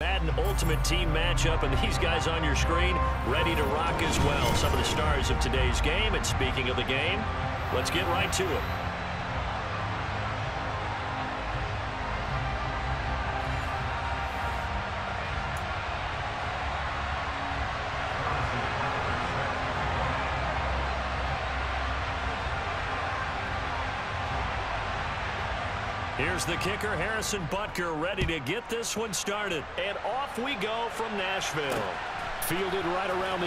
Madden Ultimate Team matchup, and these guys on your screen ready to rock as well. Some of the stars of today's game. And speaking of the game, let's get right to it. Here's the kicker, Harrison Butker, ready to get this one started. And off we go from Nashville. Fielded right around the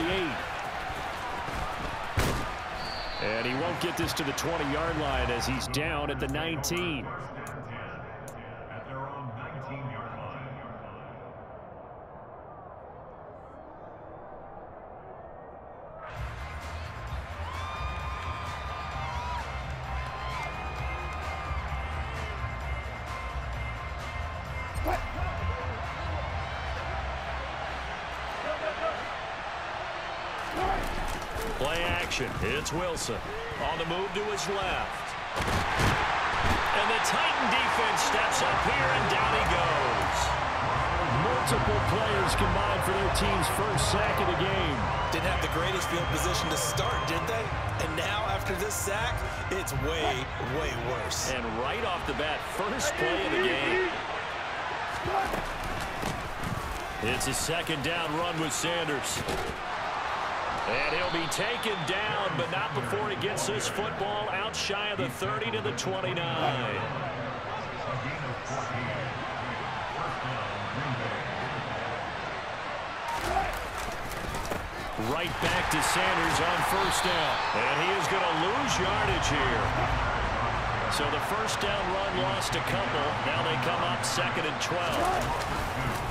8. And he won't get this to the 20-yard line as he's down at the 19. Play action. It's Wilson. On the move to his left. And the Titan defense steps up here, and down he goes. Multiple players combined for their team's first sack of the game. Didn't have the greatest field position to start, did they? And now, after this sack, it's way, way worse. And right off the bat, first play of the game. It's a second down run with Sanders. And he'll be taken down, but not before he gets this football out shy of the 30 to the 29. Right back to Sanders on first down. And he is going to lose yardage here. So the first down run lost a couple. Now they come up second and 12.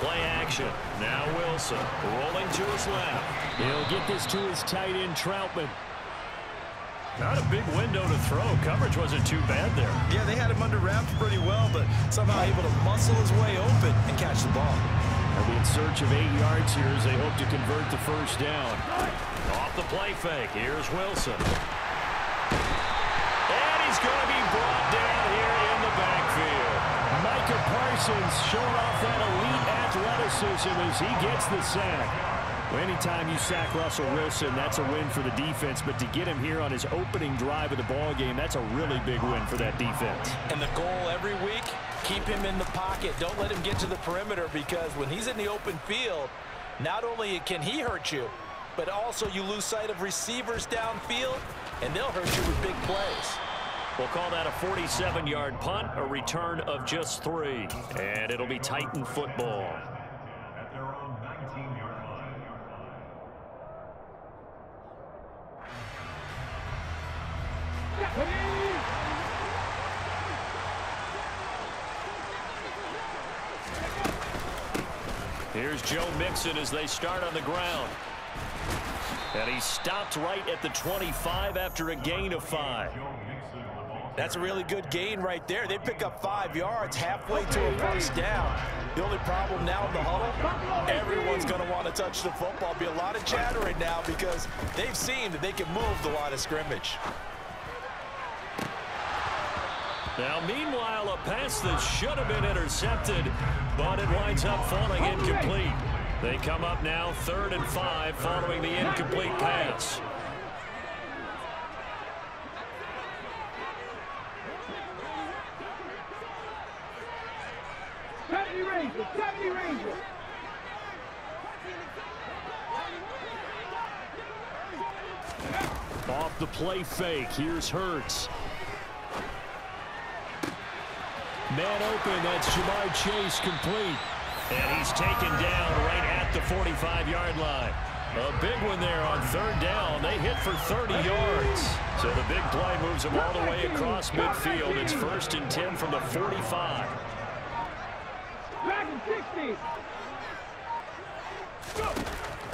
Play action. Now Wilson rolling to his left. He'll get this to his tight end, Troutman. Not a big window to throw. Coverage wasn't too bad there. Yeah, they had him under wraps pretty well, but somehow able to muscle his way open and catch the ball. They'll be in search of 8 yards here as they hope to convert the first down. Off the play fake. Here's Wilson. And he's going to be brought down here in the backfield. Micah Parsons showing off that elite athleticism as he gets the sack. Well, anytime you sack Russell Wilson, that's a win for the defense. But to get him here on his opening drive of the ball game, that's a really big win for that defense. And the goal every week, keep him in the pocket. Don't let him get to the perimeter, because when he's in the open field, not only can he hurt you, but also you lose sight of receivers downfield, and they'll hurt you with big plays. We'll call that a 47-yard punt, a return of just 3. And it'll be Titan football. At their own 19-yard line. Here's Joe Mixon as they start on the ground. And he stopped right at the 25 after a gain of 5. That's a really good gain right there. They pick up 5 yards halfway to a first down. The only problem now in the huddle, everyone's going to want to touch the football. Be a lot of chattering now because they've seen that they can move the line of scrimmage. Now, meanwhile, a pass that should have been intercepted, but it winds up falling incomplete. They come up now 3rd and 5 following the incomplete pass. Off the play fake, here's Hurts. Man open, that's Jamar Chase, complete. And he's taken down right at the 45-yard line. A big one there on 3rd down. They hit for 30 yards. So the big play moves them all the way across midfield. It's 1st and 10 from the 45.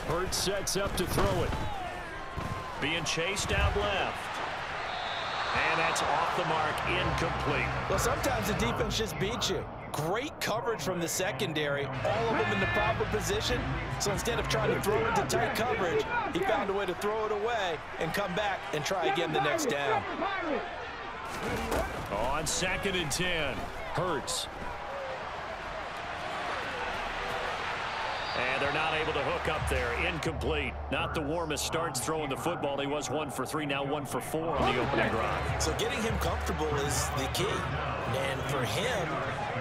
Hurts sets up to throw it. Being chased out left. And that's off the mark, incomplete. Well, sometimes the defense just beats you. Great coverage from the secondary, all of them in the proper position. So instead of trying to throw into tight coverage, he found a way to throw it away and come back and try again the next down. On 2nd and 10, Hurts. they're not able to hook up there. Incomplete. Not the warmest starts throwing the football. He was 1 for 3, now 1 for 4 on the opening drive. So getting him comfortable is the key. And for him,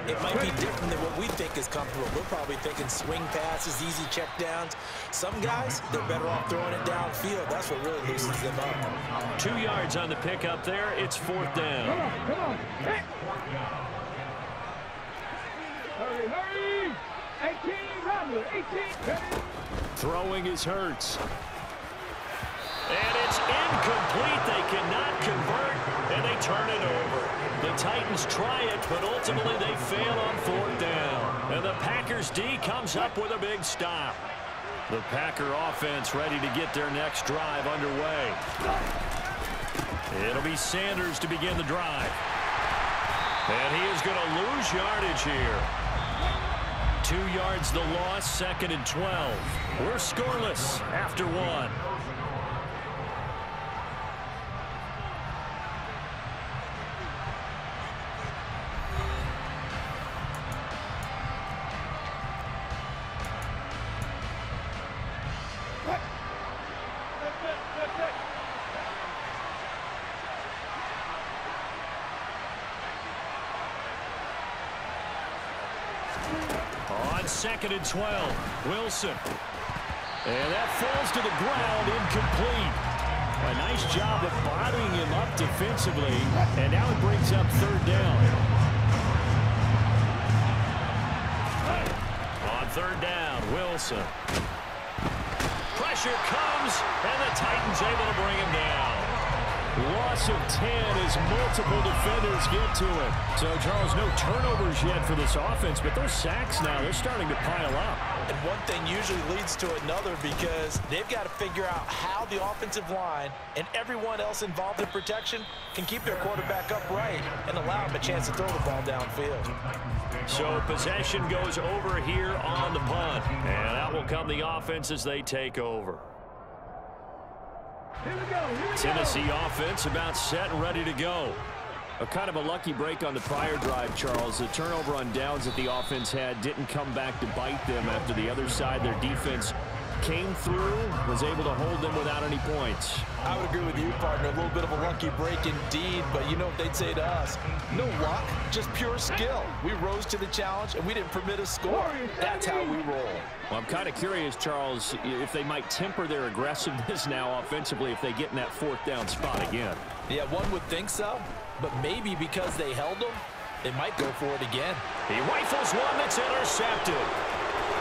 it might be different than what we think is comfortable. We're probably thinking swing passes, easy checkdowns. Some guys, they're better off throwing it downfield. That's what really loosens them up. 2 yards on the pickup there. It's 4th down. Come on. Hey. Hurry. 18, run. 18. Throwing is Hurts. And it's incomplete. They cannot convert, and they turn it over. The Titans try it, but ultimately they fail on 4th down. And the Packers D comes up with a big stop. The Packer offense ready to get their next drive underway. It'll be Sanders to begin the drive. And he is going to lose yardage here. 2 yards the loss, 2nd and 12. We're scoreless after 1. On 2nd and 12, Wilson. And that falls to the ground, incomplete. A nice job of bodying him up defensively, and now it brings up 3rd down. On 3rd down, Wilson. Pressure comes, and the Titans able to bring him down. Loss of 10 as multiple defenders get to it. So, Charles, no turnovers yet for this offense, but those sacks now, they're starting to pile up. And one thing usually leads to another because they've got to figure out how the offensive line and everyone else involved in protection can keep their quarterback upright and allow him a chance to throw the ball downfield. So possession goes over here on the punt. And out will come the offense as they take over. Here we go. Tennessee offense about set and ready to go. A kind of a lucky break on the prior drive, Charles. The turnover on downs that the offense had didn't come back to bite them after the other side. Their defense came through, was able to hold them without any points. I would agree with you, partner. A little bit of a lucky break indeed, but you know what they'd say to us? No luck, just pure skill. We rose to the challenge, and we didn't permit a score. That's how we roll. Well, I'm kind of curious, Charles, if they might temper their aggressiveness now offensively if they get in that 4th down spot again. Yeah, one would think so, but maybe because they held them, they might go for it again. He rifles one that's intercepted.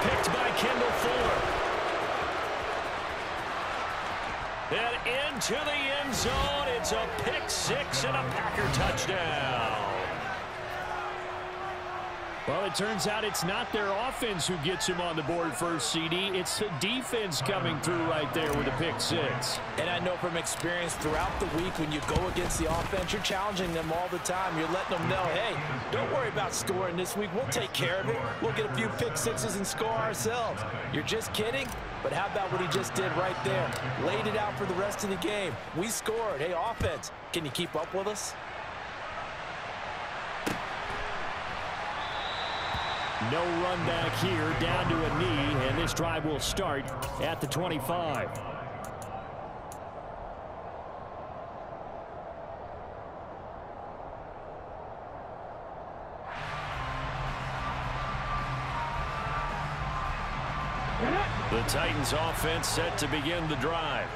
Picked by Kendall Fuller. And into the end zone, it's a pick 6 and a Packer touchdown. Well, it turns out it's not their offense who gets him on the board first, CD. It's the defense coming through right there with a pick 6. And I know from experience throughout the week when you go against the offense, you're challenging them all the time. You're letting them know, hey, don't worry about scoring this week. We'll take care of it. We'll get a few pick 6s and score ourselves. You're just kidding? But how about what he just did right there? Laid it out for the rest of the game. We scored. Hey, offense, can you keep up with us? No run back here, down to a knee, and this drive will start at the 25. The Titans offense set to begin the drive.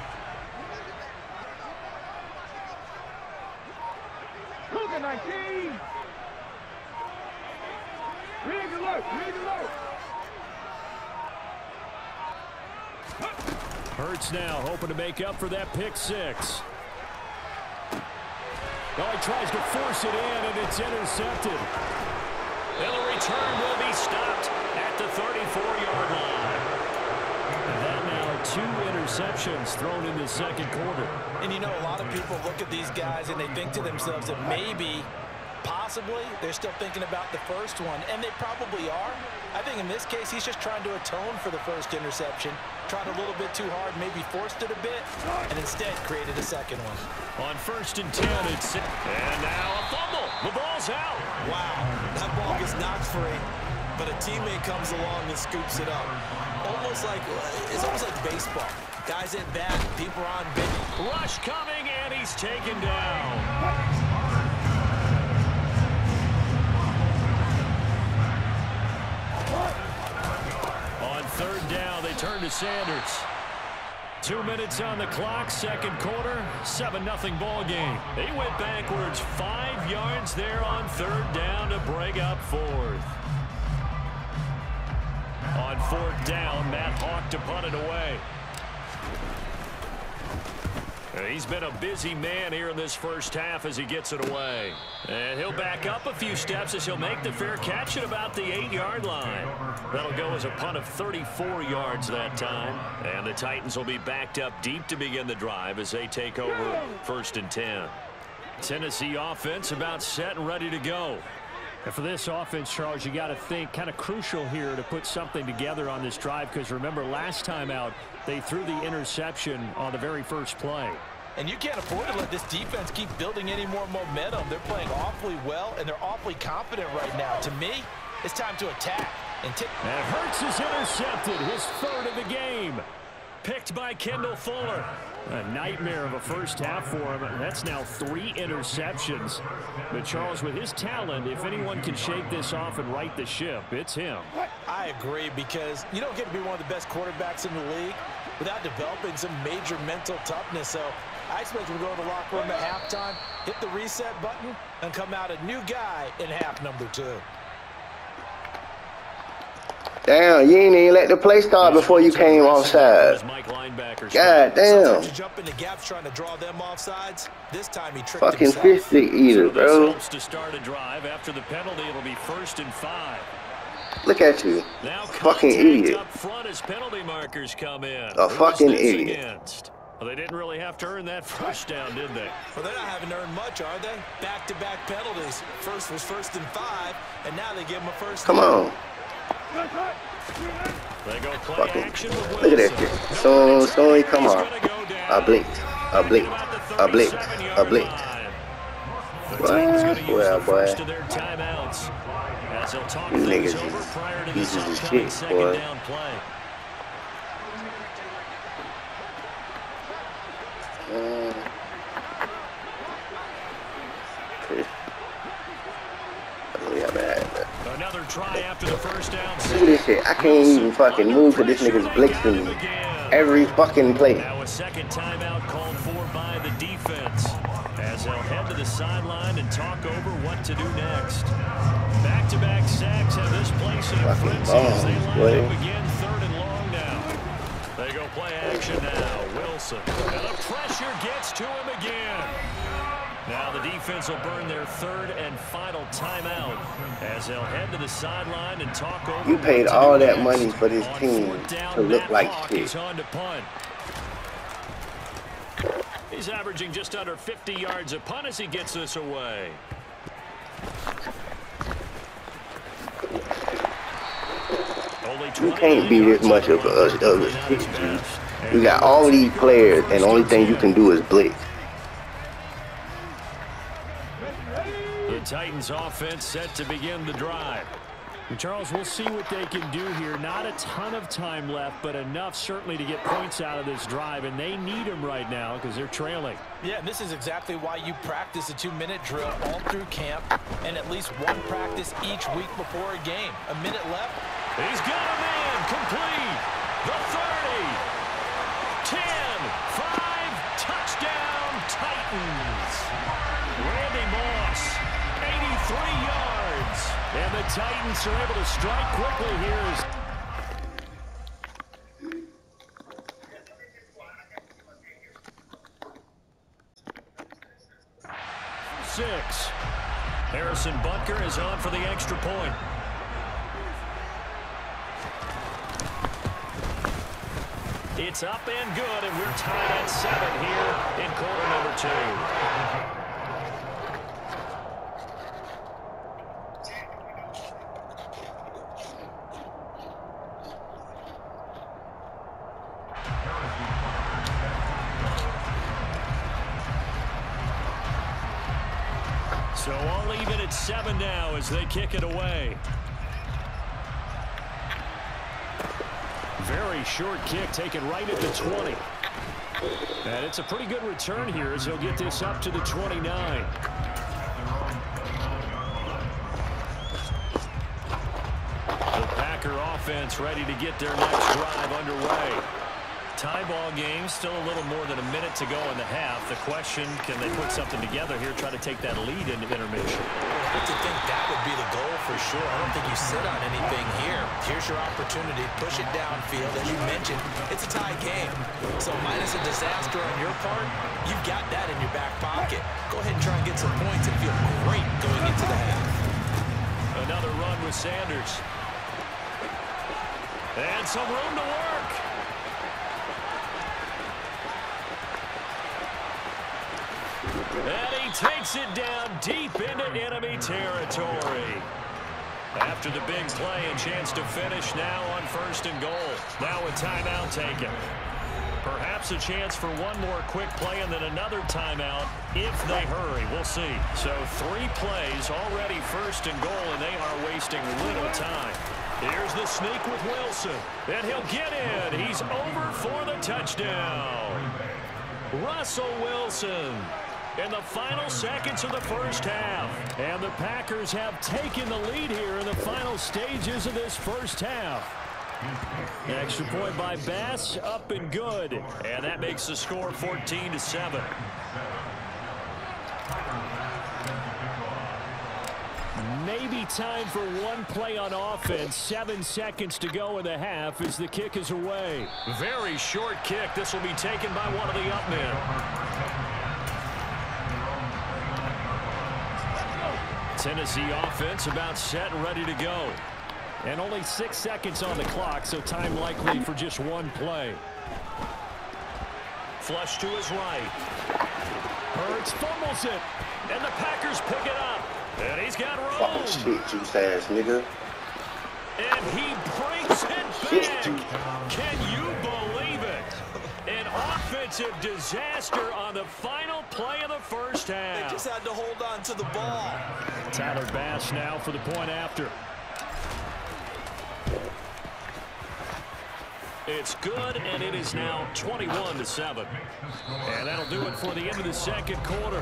Cougar 19. Rig alert. Hurts now hoping to make up for that pick 6. Oh, he tries to force it in, and it's intercepted. And the return will be stopped at the 34-yard line. And that now 2 interceptions thrown in the 2nd quarter. And you know, a lot of people look at these guys and they think to themselves that maybe, possibly, they're still thinking about the first one, and they probably are. I think in this case, he's just trying to atone for the first interception, tried a little bit too hard, maybe forced it a bit, and instead created a 2nd one. On 1st and 10, it's... And now a fumble. The ball's out. Wow, that ball gets knocked free, but a teammate comes along and scoops it up. almost like baseball. Guys at bat, people are on base. Rush coming, and he's taken down. On third down, they turn to Sanders. 2 minutes on the clock, second quarter, 7-0 ball game. They went backwards 5 yards there on third down to bring up fourth. On fourth down, Matt Hawk to punt it away. He's been a busy man here in this first half as he gets it away. And he'll back up a few steps as he'll make the fair catch at about the 8-yard line. That'll go as a punt of 34 yards that time. And the Titans will be backed up deep to begin the drive as they take over 1st and 10. Tennessee offense about set and ready to go. And for this offense, Charles, you got to think kind of crucial here to put something together on this drive, because remember last time out they threw the interception on the very first play. And you can't afford to let this defense keep building any more momentum. They're playing awfully well, and they're awfully confident right now. To me, it's time to attack. And Hurts is intercepted, his third of the game. Picked by Kendall Fuller. A nightmare of a first half for him. That's now 3 interceptions. But Charles, with his talent, if anyone can shake this off and right the ship, it's him. I agree, because you don't get to be one of the best quarterbacks in the league without developing some major mental toughness. So I expect we'll go to the locker room at halftime, hit the reset button, and come out a new guy in half number 2. Damn, you ain't even let the play start before you came offside. God damn. Jump into gaps trying to draw them offsides. This time he tricked fucking himself. fish stick eater, bro. To start a drive after the penalty, it'll be 1st and 5. Look at you. Now fucking idiot. Up front as penalty markers come in. A fucking idiot. Against? Well, they didn't really have to earn that first down, did they? Well, they're not having to earn much, are they? Back-to-back penalties. First was 1st and 5, and now they give them a first Come down. on. They go play Fucking, action with look at that shit. So he come off. I blinked. I blinked. I blinked. I blinked. Well, boy. You niggas is pieces of shit, boy. Another try after the first down. Look at this shit. I can't even fucking move because this nigga's blitzing every fucking play. Now a second timeout called for by the defense as they'll head to the sideline and talk over what to do next. Back-to-back sacks have this place in a frenzy as they line up again, 3rd and long now. They go play action now. Wilson. And the pressure gets to him again. Now the defense will burn their 3rd and final timeout as they'll head to the sideline and talk over. You paid all that money for this team to look like shit. He's averaging just under 50 yards a punt as he gets this away. You can't be this much of a shit, G. You got all these players, and the only thing you can do is blitz. The Titans offense set to begin the drive. Charles, we'll see what they can do here. Not a ton of time left, but enough certainly to get points out of this drive, and they need them right now because they're trailing. Yeah, and this is exactly why you practice a 2-minute drill all through camp and at least one practice each week before a game. A minute left. He's got a man complete. The 30. 10. 5. Touchdown Titans. Randy Moss. 83 yards. And the Titans are able to strike quickly here. 6. Harrison Butker is on for the extra point. It's up and good, and we're tied at 7 here in quarter number 2. So all even at 7 now as they kick it away. Very short kick taken right at the 20. And it's a pretty good return here as he'll get this up to the 29. The Packer offense ready to get their next drive underway. Tie ball game, still a little more than a minute to go in the half. The question, can they put something together here, try to take that lead into intermission? I like to think that would be the goal for sure. I don't think you sit on anything here. Here's your opportunity. Push it downfield. As you mentioned, it's a tie game. So minus a disaster on your part, you've got that in your back pocket. Go ahead and try and get some points and feel great going into the half. Another run with Sanders. And some room to work. And he takes it down deep into enemy territory. After the big play, a chance to finish now on 1st and goal. Now a timeout taken. Perhaps a chance for one more quick play and then another timeout if they hurry. We'll see. So 3 plays already 1st and goal, and they are wasting little time. Here's the sneak with Wilson. And he'll get in. He's over for the touchdown. Russell Wilson in the final seconds of the first half. And the Packers have taken the lead here in the final stages of this first half. Extra point by Bass, up and good. And that makes the score 14-7. Maybe time for one play on offense. 7 seconds to go in the half as the kick is away. Very short kick. This will be taken by one of the up men. Tennessee offense about set and ready to go. And only 6 seconds on the clock, so time likely for just one play. Flush to his right. Hurts fumbles it. And the Packers pick it up. And he's got room. Oh, shit, you ass nigga. And he brings it back. Can you believe it? An offensive disaster on the final play of the first half. They just had to hold on to the ball. Tyler Bass now for the point after. It's good, and it is now 21-7. And that'll do it for the end of the second quarter.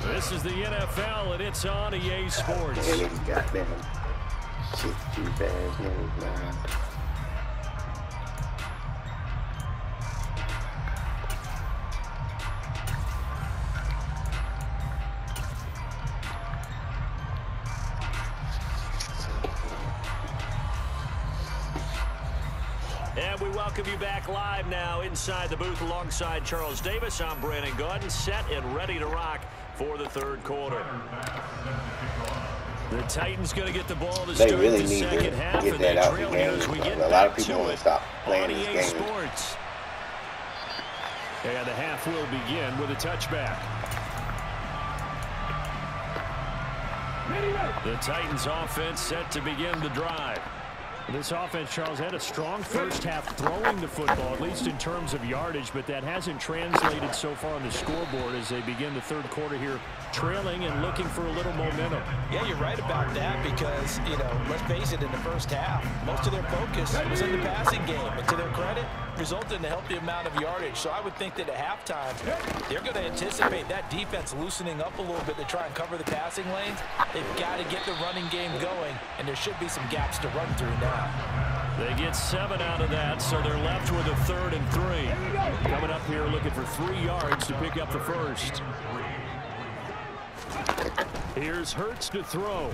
This is the NFL, and it's on EA Sports. And he got them. Shit, you ass niggas, man. And we welcome you back live now inside the booth alongside Charles Davis. I'm Brandon Gaudin, set and ready to rock for the third quarter. The Titans going to get the ball to start really the need second to half, get and that they out trail the here game. as we get A lot back of people to want it to stop playing on this EA game. Sports. And the half will begin with a touchback. The Titans offense set to begin the drive. This offense, Charles, had a strong first half throwing the football, at least in terms of yardage, but that hasn't translated so far on the scoreboard as they begin the third quarter here, trailing and looking for a little momentum. Yeah, you're right about that because, you know, let's face it, in the first half, most of their focus was in the passing game. And to their credit, resulted in a healthy amount of yardage. So I would think that at halftime, they're going to anticipate that defense loosening up a little bit to try and cover the passing lanes. They've got to get the running game going, and there should be some gaps to run through now. They get 7 out of that, so they're left with a 3rd and 3. Coming up here looking for 3 yards to pick up the first. Here's Hurts to throw.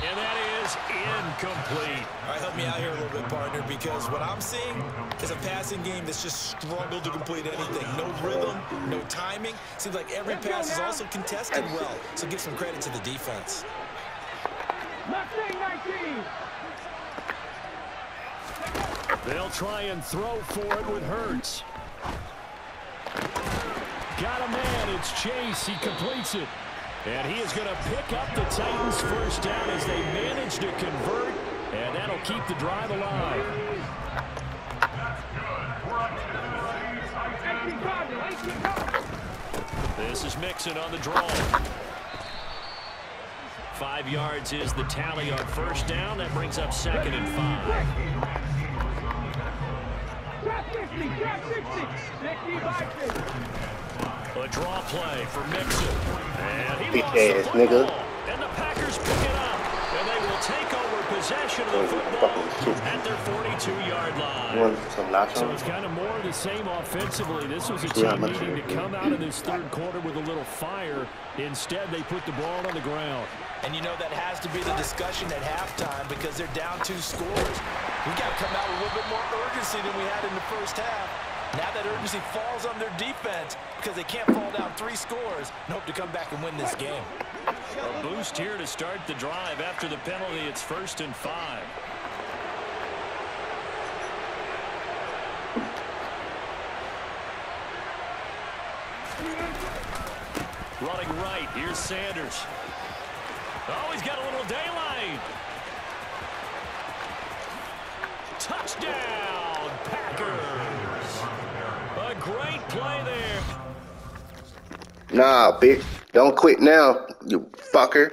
And that is incomplete. All right, help me out here a little bit, partner, because what I'm seeing is a passing game that's just struggled to complete anything. No rhythm, no timing. Seems like every pass is also contested well, so give some credit to the defense. 19. They'll try and throw for it with Hurts. Got a man, it's Chase, he completes it. And he is going to pick up the Titans' first down as they manage to convert, and that'll keep the drive alive. This is Mixon on the draw. 5 yards is the tally on first down. That brings up 2nd and 5. Shot 60. 60 by 60. A draw play for Mixon. And he Bitch lost the ass football. nigga. And the Packers pick it up. And they will take over possession of the football at their 42-yard line. You want some nachos? So it's kind of more of the same offensively. This was a Yeah, team much needing to better. come out of this third quarter with a little fire. Instead, they put the ball on the ground. And you know that has to be the discussion at halftime because they're down 2 scores. We've got to come out with a little bit more urgency than we had in the first half. Now that urgency falls on their defense because they can't fall down 3 scores and hope to come back and win this game. A boost here to start the drive after the penalty. It's 1st and 5. Running right, here's Sanders. Oh, he's got a little daylight. Touchdown, Packers. A great play there. Nah, bitch. Don't quit now, you fucker.